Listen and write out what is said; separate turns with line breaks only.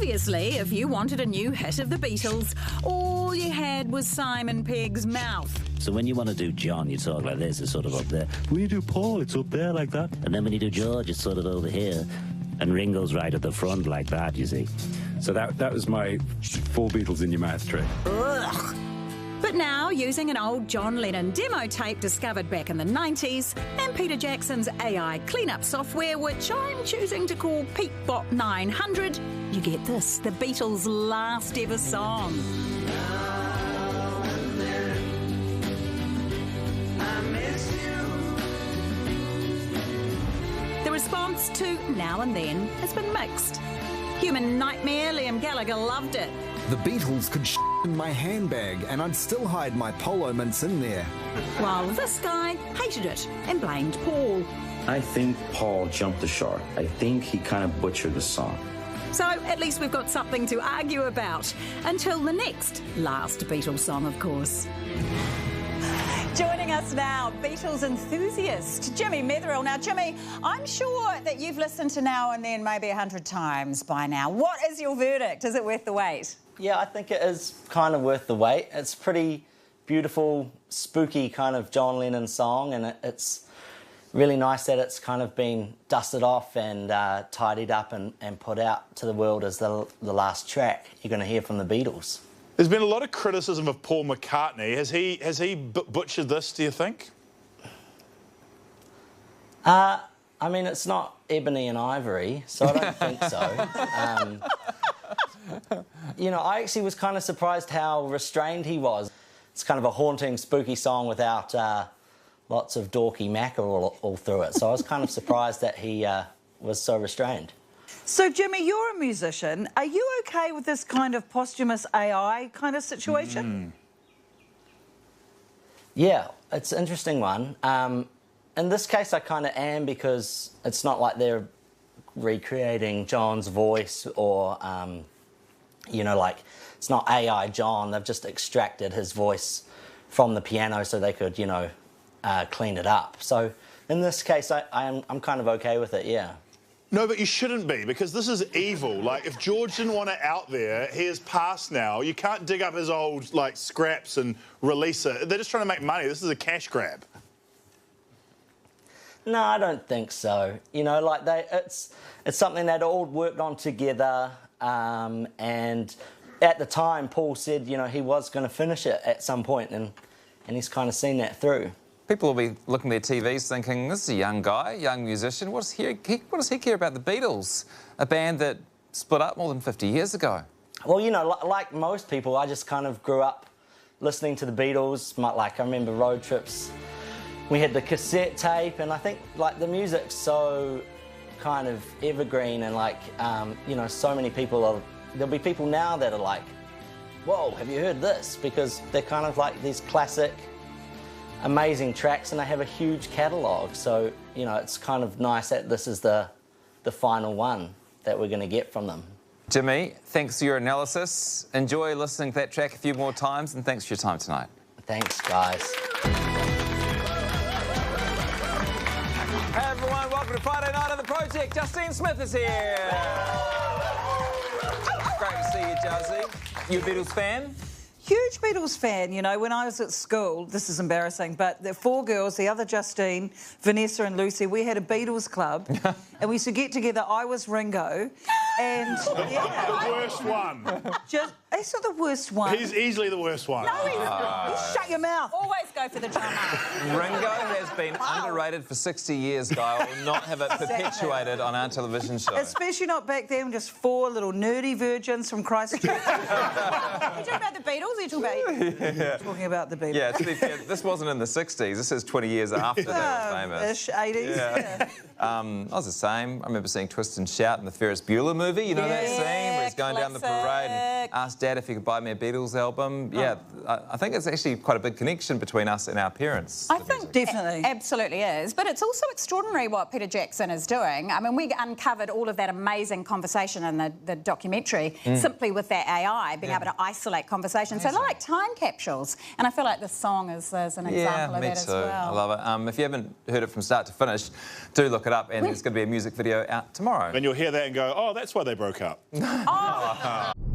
Obviously, if you wanted a new hit of the Beatles, all you had was Simon Pegg's mouth.
So when you want to do John, you talk like this, it's sort of up there. When you do Paul, it's up there like that. And then when you do George, it's sort of over here. And Ringo's right at the front like that, you see.
So that was my full Beatles in your mouth trick.
Ugh. But now, using an old John Lennon demo tape discovered back in the 90s and Peter Jackson's AI cleanup software, which I'm choosing to call Peatbot 900, you get this, the Beatles' last ever song. The response to Now and Then has been mixed. Human Nightmare Liam Gallagher loved it.
The Beatles could in my handbag and I'd still hide my polo mints in there.
While this guy hated it and blamed Paul.
I think Paul jumped the shark. I think he kind of butchered the song.
So at least we've got something to argue about. Until the next last Beatles song, of course.
Joining us now, Beatles enthusiast Jimmy Metherill. Now, Jimmy, I'm sure that you've listened to Now and Then maybe 100 times by now. What is your verdict? Is it worth the wait?
Yeah, I think it is kind of worth the wait. It's pretty beautiful, spooky kind of John Lennon song, and it's really nice that it's kind of been dusted off and tidied up and put out to the world as the last track you're going to hear from the Beatles.
There's been a lot of criticism of Paul McCartney. Has he butchered this, do you think?
I mean, it's not ebony and ivory, so I don't think so. You know, I actually was kind of surprised how restrained he was. It's kind of a haunting, spooky song without lots of dorky maca all through it. So I was kind of surprised that he was so restrained.
So, Jimmy, you're a musician. Are you okay with this kind of posthumous AI kind of situation?
Yeah, it's an interesting one. In this case, I kind of am, because it's not like they're recreating John's voice or, you know, like, it's not AI John. They've just extracted his voice from the piano so they could, you know, clean it up. So in this case, I'm kind of okay with it, yeah.
No, but you shouldn't be, because this is evil. Like, if George didn't want it out there, he is past now. You can't dig up his old, like, scraps and release it. They're just trying to make money. This is a cash grab.
No, I don't think so. You know, like, it's something they'd all worked on together, and at the time, Paul said, you know, he was going to finish it at some point, and he's kind of seen that through.
People will be looking at their TVs thinking, this is a young guy, young musician. What does he care about the Beatles, a band that split up more than 50 years ago?
Well, you know, like most people, I just kind of grew up listening to the Beatles. Like, I remember road trips. We had the cassette tape, and I think, like, the music's so kind of evergreen, and, like, you know, so many people there'll be people now that are like, whoa, have you heard this? Because they're kind of like these classic, amazing tracks, and they have a huge catalogue. So, you know, it's kind of nice that this is the final one that we're going to get from them.
Jimmy, thanks for your analysis. Enjoy listening to that track a few more times, and thanks for your time tonight.
Thanks, guys.
Hey everyone, welcome to Friday Night on the Project. Justine Smith is here. Great to see you, Josie. You a Beatles fan?
Huge Beatles fan, you know. When I was at school, this is embarrassing, but the four girls, the other Justine, Vanessa and Lucy, we had a Beatles club, and we used to get together. I was Ringo, and yeah.
The worst one.
He's not the worst one.
He's easily the worst one.
No, you shut your mouth.
Always go for the drummer.
Ringo has been underrated for 60 years, Guy. I will not have it perpetuated on our television show.
Especially not back then, just four little nerdy virgins from Christchurch. Are you talking about the Beatles? Or are you talking about the Beatles?
Yeah, to be fair, this wasn't in the 60s. This is 20 years after they were famous.
80s, yeah.
I was the same. I remember seeing Twist and Shout in the Ferris Bueller movie. You know that scene where he's going down the parade and asked Dad if he could buy me a Beatles album. Yeah, I think it's actually quite a big connection between us and our parents.
I think definitely.
Absolutely is. But it's also extraordinary what Peter Jackson is doing. I mean, we uncovered all of that amazing conversation in the documentary simply with that AI, being able to isolate conversations. So they're like time capsules. And I feel like this song is an example of that as well.
I love it. If you haven't heard it from start to finish, do look it up, and there's going to be a music video out tomorrow.
And you'll hear that and go, oh, that's why they broke up.
Oh,
Oh.